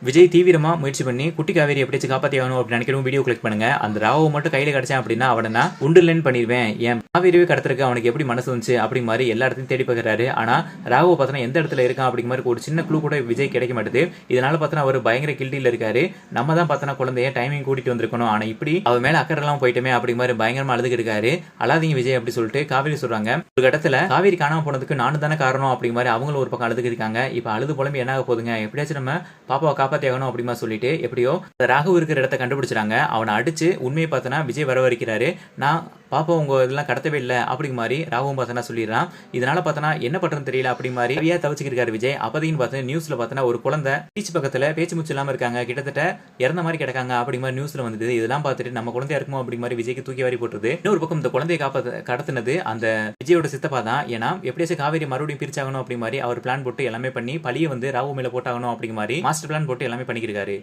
விஜய் தீவிரமா முயற்சி பண்ணி குட்டி காவேரி எப்படியாச்சும் காப்பாத்தி ஆகணும் அப்படின்னு நினைக்கிறோம். வீடியோ கிளிக் பண்ணுங்க. அந்த ராவை மட்டும் கையில கிடைச்சேன் அப்படின்னா அவனை நான் உண்டுலன்னு பண்ணிடுவேன். என் காவேரியே கடத்திருக்கு, அவனுக்கு எப்படி மனசு வந்துச்சு அப்படி மாதிரி எல்லா இடத்தையும் தேடி பார்க்கறாரு. ஆனா ராவை பார்த்தா எந்த இடத்துல இருக்கான் அப்படிங்கிற மாதிரி ஒரு சின்ன க்ளூ கூட விஜய் கிடைக்க மாட்டேது. இதனால பார்த்தா அவர் பயங்கர கில்ட்டில இருக்காரு. நம்ம தான் பார்த்தா குழந்தைய டைமிங் கூட்டிட்டு வந்திருக்கணும், ஆனா இப்படி அவ மேல அக்கறை எல்லாம் போயிட்டோமே அப்படிங்கிற மாதிரி பயங்கரமா அழுதுகிட்டு இருக்காரு. அழாதீங்க விஜய் அப்படி சொல்லிட்டு காவேரி சொல்றாங்க. ஒரு இடத்துல காவேரி காணாம போனதுக்கு நானும் தானே காரணம் அப்படிங்கிற மாதிரி அவங்களும் ஒரு பக்கம் அழுதுகிட்டு இருக்காங்க. இப்ப அழுது புலம்பி என்ன ஆக போதுங்க, எப்படியாச்சும் நம்ம பாப்பாவை காப்பாத்தி ஆகணும் அப்படிமா சொல்லிட்டு எப்படியோ ராகு இருக்கிற இடத்த கண்டுபிடிச்சாங்க. அவனை அடிச்சு உண்மையை பார்த்தனா விஜய் வரவழைக்கிறாரு. நான் பாப்பா உங்க இதெல்லாம் கடத்தவே இல்லை அப்படிங்க மாதிரி ராகுவும் பார்த்தனா சொல்லிடுறான். இதனால பார்த்தனா என்ன பண்றதுன்னு தெரியல அப்படி மாதிரி நிறைய தவிச்சுக்கிட்டு இருக்காரு விஜய். அப்பதையும் பார்த்து நியூஸ்ல பார்த்தனா ஒரு குழந்தை பீச் பக்கத்துல பேச்சு மூச்சு இல்லாம இருக்காங்க, கிட்டத்தட்ட இறந்த மாதிரி கிடக்காங்க அப்படி மாதிரி நியூஸ்ல வந்தது. இதெல்லாம் பார்த்துட்டு நம்ம குழந்தையா இருக்குமோ அப்படி மாதிரி விஜய்க்கு தூக்கி வாரி போட்டுருது. இன்னொரு பக்கம் இந்த குழந்தையை கடத்தினது அந்த விஜயோட சித்தப்பா தான். ஏன்னா எப்படியாச்சும் காவேரி மறுபடியும் பிரிச்சாகணும் அப்படி மாதிரி அவர் பிளான் போட்டு எல்லாமே பண்ணி பழிய வந்து ராகு மேல போட்டாகணும் அப்படிங்க மாதிரி மாஸ்டர் பிளான் போட்டு எல்லாமே பண்ணிக்கிறாரு.